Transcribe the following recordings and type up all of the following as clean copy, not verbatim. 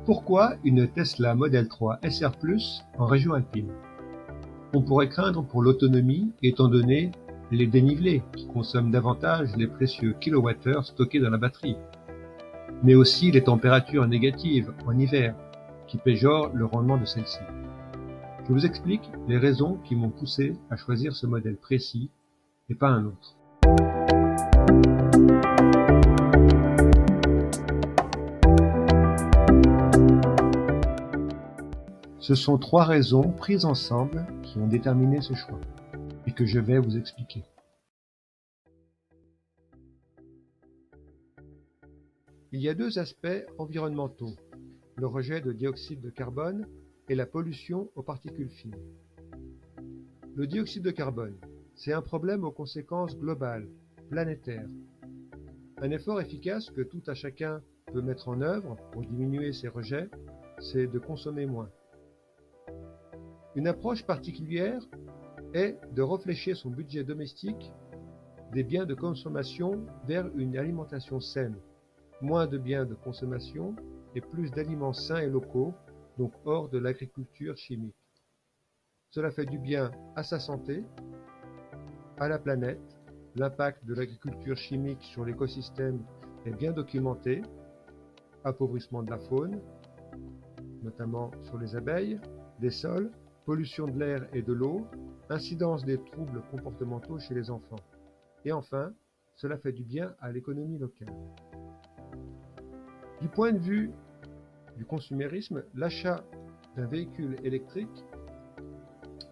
Pourquoi une Tesla Model 3 SR+ en région alpine? On pourrait craindre pour l'autonomie étant donné les dénivelés qui consomment davantage les précieux kilowattheures stockés dans la batterie, mais aussi les températures négatives en hiver qui péjorent le rendement de celle-ci. Je vous explique les raisons qui m'ont poussé à choisir ce modèle précis et pas un autre. Ce sont 3 raisons prises ensemble qui ont déterminé ce choix et que je vais vous expliquer. Il y a 2 aspects environnementaux, le rejet de dioxyde de carbone et la pollution aux particules fines. Le dioxyde de carbone, c'est un problème aux conséquences globales, planétaires. Un effort efficace que tout à chacun peut mettre en œuvre pour diminuer ses rejets, c'est de consommer moins. Une approche particulière est de réfléchir son budget domestique des biens de consommation vers une alimentation saine, moins de biens de consommation et plus d'aliments sains et locaux, donc hors de l'agriculture chimique. Cela fait du bien à sa santé, à la planète. L'impact de l'agriculture chimique sur l'écosystème est bien documenté, appauvrissement de la faune, notamment sur les abeilles, des sols, pollution de l'air et de l'eau, incidence des troubles comportementaux chez les enfants. Et enfin, cela fait du bien à l'économie locale. Du point de vue du consumérisme, l'achat d'un véhicule électrique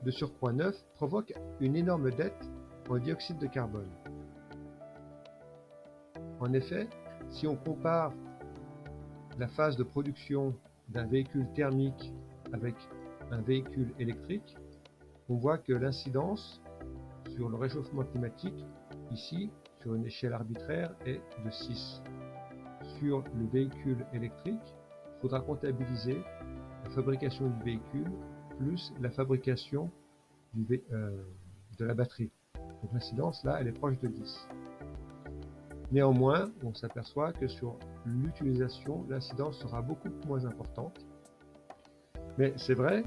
de surcroît neuf provoque une énorme dette en dioxyde de carbone. En effet, si on compare la phase de production d'un véhicule thermique avec un véhicule électrique, on voit que l'incidence sur le réchauffement climatique, ici, sur une échelle arbitraire, est de 6. Sur le véhicule électrique, il faudra comptabiliser la fabrication du véhicule plus la fabrication de la batterie. Donc l'incidence, là, elle est proche de 10. Néanmoins, on s'aperçoit que sur l'utilisation, l'incidence sera beaucoup moins importante. Mais c'est vrai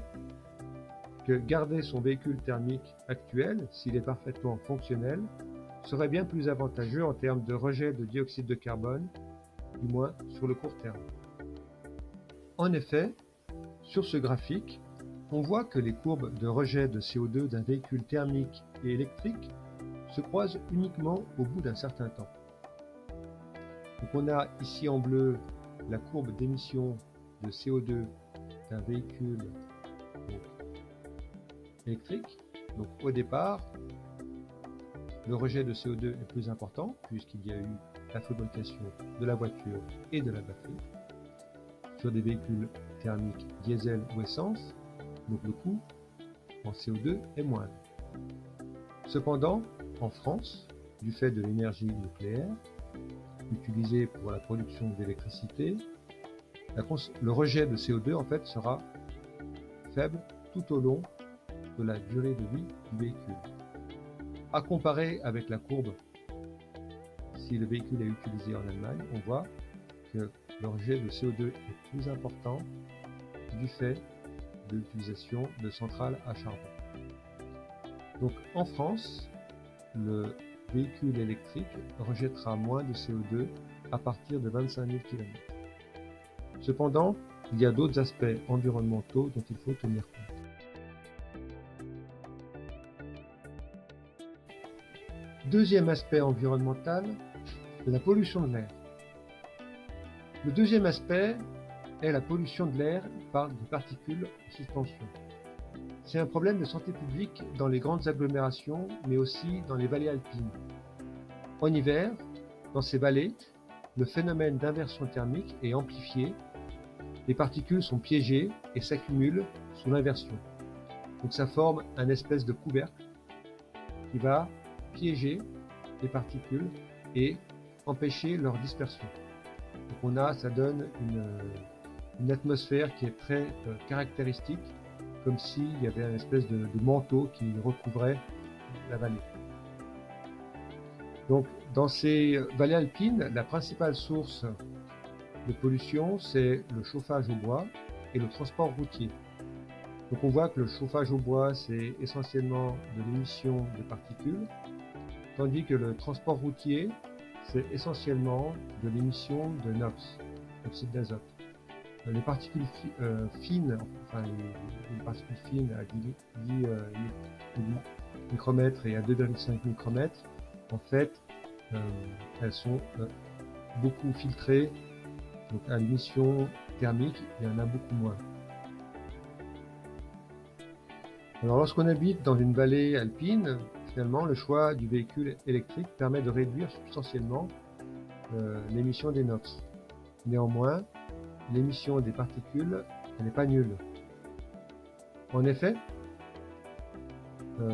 que garder son véhicule thermique actuel, s'il est parfaitement fonctionnel, serait bien plus avantageux en termes de rejet de dioxyde de carbone, du moins sur le court terme. En effet, sur ce graphique, on voit que les courbes de rejet de CO2 d'un véhicule thermique et électrique se croisent uniquement au bout d'un certain temps. Donc on a ici en bleu la courbe d'émission de CO2 d'un véhicule électrique. Donc au départ, le rejet de CO2 est plus important puisqu'il y a eu la fabrication de la voiture et de la batterie. Sur des véhicules thermiques diesel ou essence, donc le coût en CO2 est moindre. Cependant, en France, du fait de l'énergie nucléaire utilisée pour la production d'électricité, le rejet de CO2 en fait sera faible tout au long de la durée de vie du véhicule. À comparer avec la courbe, si le véhicule est utilisé en Allemagne, on voit que le rejet de CO2 est plus important du fait de l'utilisation de centrales à charbon. Donc en France, le véhicule électrique rejettera moins de CO2 à partir de 25 000 km. Cependant, il y a d'autres aspects environnementaux dont il faut tenir compte. Deuxième aspect environnemental, c'est la pollution de l'air. Le deuxième aspect est la pollution de l'air par des particules en suspension. C'est un problème de santé publique dans les grandes agglomérations, mais aussi dans les vallées alpines. En hiver, dans ces vallées, le phénomène d'inversion thermique est amplifié. Les particules sont piégées et s'accumulent sous l'inversion. Donc ça forme un espèce de couvercle qui va piéger les particules et empêcher leur dispersion. Donc ça donne une atmosphère qui est très caractéristique, comme s'il y avait une espèce de manteau qui recouvrait la vallée. Donc dans ces vallées alpines, la principale source de pollution, c'est le chauffage au bois et le transport routier. Donc on voit que le chauffage au bois, c'est essentiellement de l'émission de particules, tandis que le transport routier, c'est essentiellement de l'émission de NOx, oxyde d'azote. Les particules fines, enfin les particules fines à 10 micromètres et à 2,5 micromètres, en fait, elles sont beaucoup filtrées, donc à l'émission thermique, il y en a beaucoup moins. Alors lorsqu'on habite dans une vallée alpine, finalement le choix du véhicule électrique permet de réduire substantiellement l'émission des NOx. Néanmoins, l'émission des particules, elle n'est pas nulle. En effet,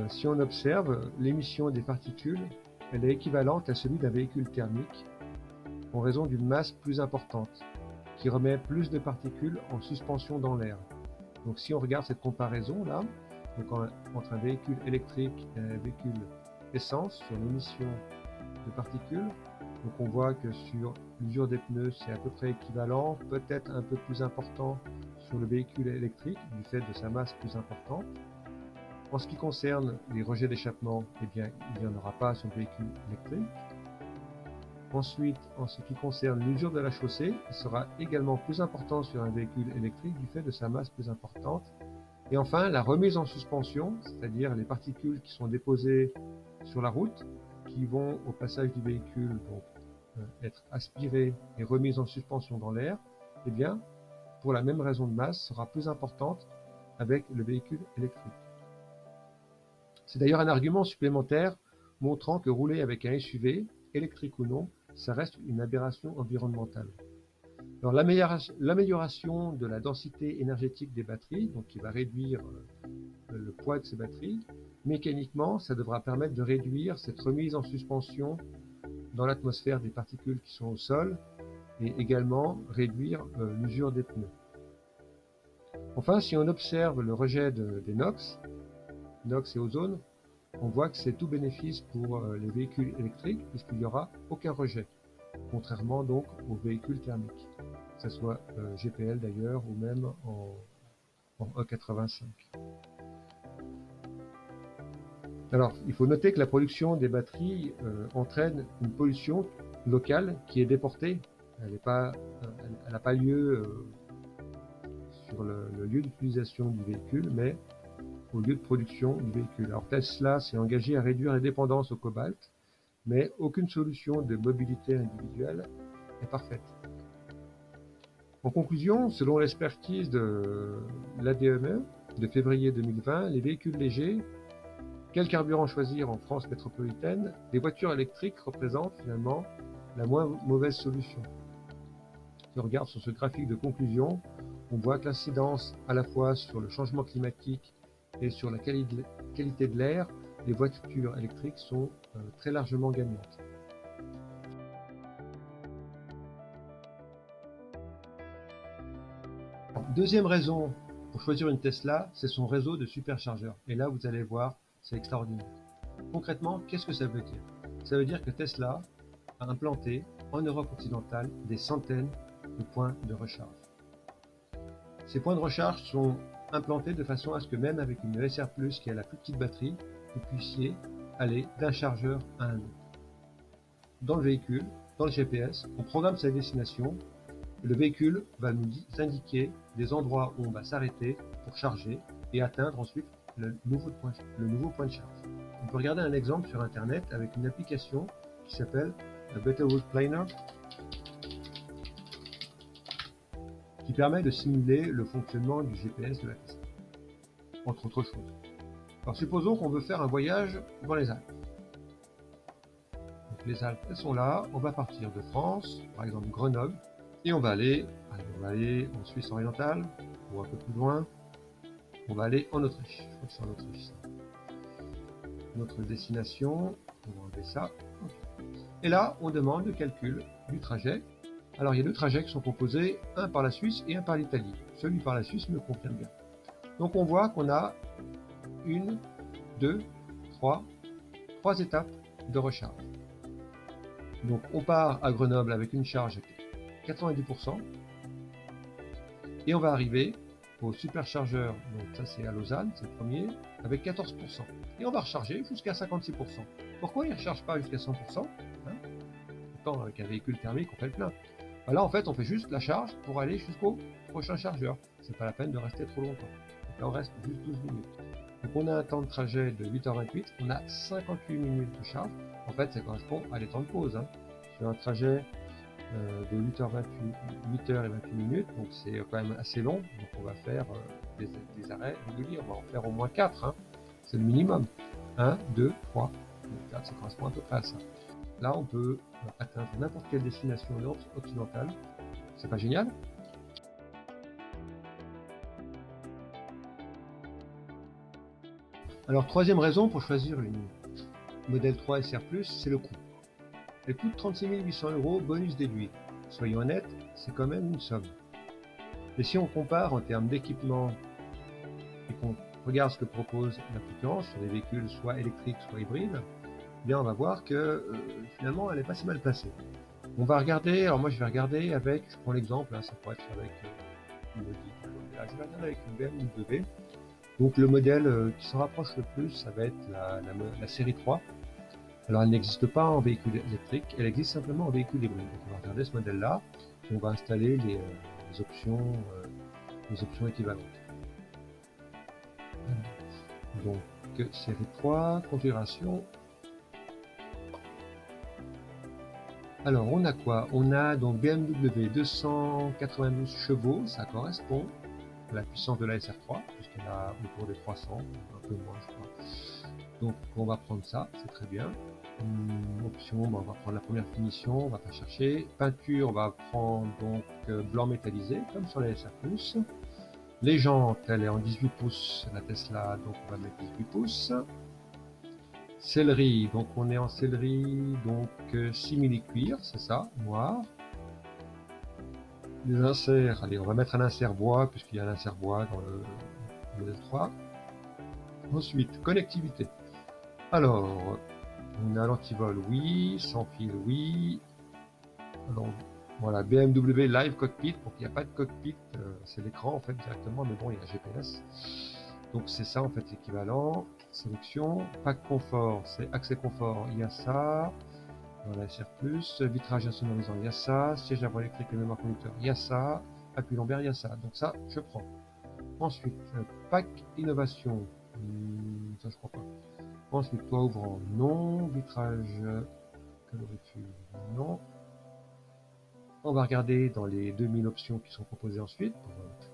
si on observe, l'émission des particules, elle est équivalente à celui d'un véhicule thermique en raison d'une masse plus importante, qui remet plus de particules en suspension dans l'air. Donc si on regarde cette comparaison là, donc entre un véhicule électrique et un véhicule essence sur l'émission de particules, donc on voit que sur l'usure des pneus c'est à peu près équivalent, peut-être un peu plus important sur le véhicule électrique du fait de sa masse plus importante. En ce qui concerne les rejets d'échappement, eh bien il n'y en aura pas sur le véhicule électrique. Ensuite, en ce qui concerne l'usure de la chaussée, il sera également plus important sur un véhicule électrique du fait de sa masse plus importante. Et enfin, la remise en suspension, c'est-à-dire les particules qui sont déposées sur la route, qui vont au passage du véhicule donc, être aspirées et remises en suspension dans l'air, eh bien, pour la même raison de masse, sera plus importante avec le véhicule électrique. C'est d'ailleurs un argument supplémentaire montrant que rouler avec un SUV, électrique ou non, ça reste une aberration environnementale. Alors l'amélioration de la densité énergétique des batteries, donc qui va réduire le poids de ces batteries, mécaniquement, ça devra permettre de réduire cette remise en suspension dans l'atmosphère des particules qui sont au sol et également réduire l'usure des pneus. Enfin, si on observe le rejet des NOx et ozone, on voit que c'est tout bénéfice pour les véhicules électriques puisqu'il n'y aura aucun rejet, contrairement donc aux véhicules thermiques, que ce soit GPL d'ailleurs ou même en E85. Alors, il faut noter que la production des batteries entraîne une pollution locale qui est déportée. Elle n'a pas lieu sur le lieu d'utilisation du véhicule, mais au lieu de production du véhicule. Alors Tesla s'est engagé à réduire la dépendance au cobalt, mais aucune solution de mobilité individuelle n'est parfaite. En conclusion, selon l'expertise de l'ADME de février 2020, les véhicules légers, quel carburant choisir en France métropolitaine, les voitures électriques représentent finalement la moins mauvaise solution. Si on regarde sur ce graphique de conclusion, on voit que l'incidence à la fois sur le changement climatique et sur la qualité de l'air, les voitures électriques sont très largement gagnantes. Deuxième raison pour choisir une Tesla, c'est son réseau de superchargeurs. Et là, vous allez voir, c'est extraordinaire. Concrètement, qu'est-ce que ça veut dire? Ça veut dire que Tesla a implanté en Europe occidentale des centaines de points de recharge. Ces points de recharge sont implantés de façon à ce que même avec une ESR+, qui a la plus petite batterie, vous puissiez aller d'un chargeur à un autre. Dans le véhicule, dans le GPS, on programme sa destination et le véhicule va nous indiquer des endroits où on va s'arrêter pour charger et atteindre ensuite le nouveau point de charge. On peut regarder un exemple sur internet avec une application qui s'appelle Better Route Planner, qui permet de simuler le fonctionnement du GPS de la Tesla, entre autres choses. Alors supposons qu'on veut faire un voyage dans les Alpes. Donc les Alpes, elles sont là, on va partir de France, par exemple Grenoble, et on va aller en Suisse orientale, ou un peu plus loin, on va aller en Autriche. Je crois que c'est en Autriche. Notre destination, on va enlever ça. Et là, on demande le calcul du trajet. Alors il y a deux trajets qui sont composés, un par la Suisse et un par l'Italie. Celui par la Suisse me convient bien. Donc on voit qu'on a une, deux, trois étapes de recharge. Donc on part à Grenoble avec une charge 90%. Et on va arriver au superchargeur, donc ça c'est à Lausanne, c'est le premier, avec 14%. Et on va recharger jusqu'à 56%. Pourquoi il ne recharge pas jusqu'à 100%, hein? Pourtant, avec un véhicule thermique, on fait le plein. Là, en fait, on fait juste la charge pour aller jusqu'au prochain chargeur. C'est pas la peine de rester trop longtemps. Donc là, on reste juste 12 minutes. Donc on a un temps de trajet de 8h28, on a 58 minutes de charge. En fait, ça correspond à des temps de pause. Sur un trajet de 8h28 minutes, donc c'est quand même assez long. Donc on va faire des arrêts réguliers, on va en faire au moins 4. C'est le minimum. 1, 2, 3, 4, ça correspond à peu près à ça. Là, on peut atteindre n'importe quelle destination occidentale. C'est pas génial? Alors, troisième raison pour choisir une modèle 3 SR+, c'est le coût. Elle coûte 36 800 €, bonus déduit. Soyons honnêtes, c'est quand même une somme. Et si on compare en termes d'équipement et qu'on regarde ce que propose la concurrence sur des véhicules soit électriques, soit hybrides, eh bien on va voir que finalement elle n'est pas si mal placée. On va regarder, alors moi je vais regarder avec, je prends l'exemple, ça pourrait être avec je vais regarder avec une BMW. Donc le modèle qui s'en rapproche le plus, ça va être la série 3. Alors elle n'existe pas en véhicule électrique, elle existe simplement en véhicule hybride. Donc on va regarder ce modèle-là, et on va installer les options équivalentes. Donc série 3, configuration. Alors on a quoi? On a donc BMW 292 chevaux, ça correspond à la puissance de la SR3, puisqu'elle a autour des 300, un peu moins je crois. Donc on va prendre ça, c'est très bien. Option, on va prendre la première finition, on va pas chercher. Peinture, on va prendre donc blanc métallisé, comme sur la SR+. Les jantes, elle est en 18 pouces, la Tesla, donc on va mettre 18 pouces. Sellerie, donc on est en sellerie, donc simili cuir, c'est ça, noir. Les inserts, allez, on va mettre un insert bois, puisqu'il y a un insert bois dans le modèle 3. Ensuite, connectivité. Alors, on a l'antivol, oui, sans fil, oui. Alors, voilà, BMW Live Cockpit, donc il n'y a pas de cockpit, c'est l'écran en fait directement, mais bon, il y a GPS. Donc c'est ça en fait l'équivalent. Sélection, pack confort, c'est accès confort, il y a ça. Voilà, SR+, vitrage insonorisant, il y a ça. Siège à voie électrique et mémoire conducteur, il y a ça. Appui lombaire, il y a ça. Donc ça, je prends. Ensuite, pack innovation, ça je crois pas. Ensuite, toit ouvrant, non. Vitrage colorifère, non. On va regarder dans les 2000 options qui sont proposées ensuite.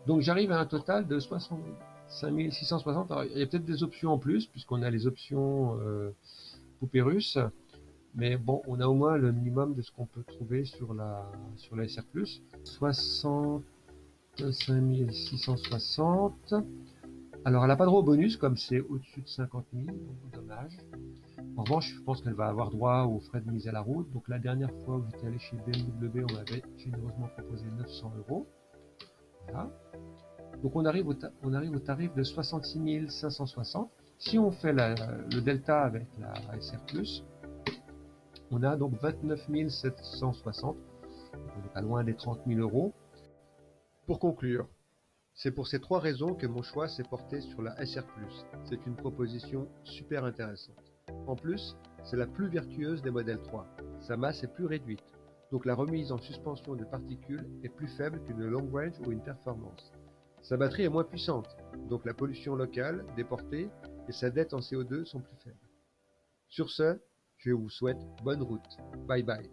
Donc j'arrive à un total de 65 660. Alors, il y a peut-être des options en plus, puisqu'on a les options poupée russe. Mais bon, on a au moins le minimum de ce qu'on peut trouver sur la SR+. 65 660. Alors elle n'a pas droit au bonus, comme c'est au-dessus de 50 000, donc dommage. En revanche, je pense qu'elle va avoir droit aux frais de mise à la route. Donc la dernière fois où j'étais allé chez BMW, on m'avait généreusement proposé 900 €. Voilà. Donc on arrive au tarif de 66 560. Si on fait le delta avec la SR+, on a donc 29 760. On n'est pas loin des 30 000 €. Pour conclure, c'est pour ces trois raisons que mon choix s'est porté sur la SR+. C'est une proposition super intéressante. En plus, c'est la plus vertueuse des modèles 3. Sa masse est plus réduite, donc la remise en suspension de particules est plus faible qu'une long range ou une performance. Sa batterie est moins puissante, donc la pollution locale, déportée, et sa dette en CO2 sont plus faibles. Sur ce, je vous souhaite bonne route. Bye bye.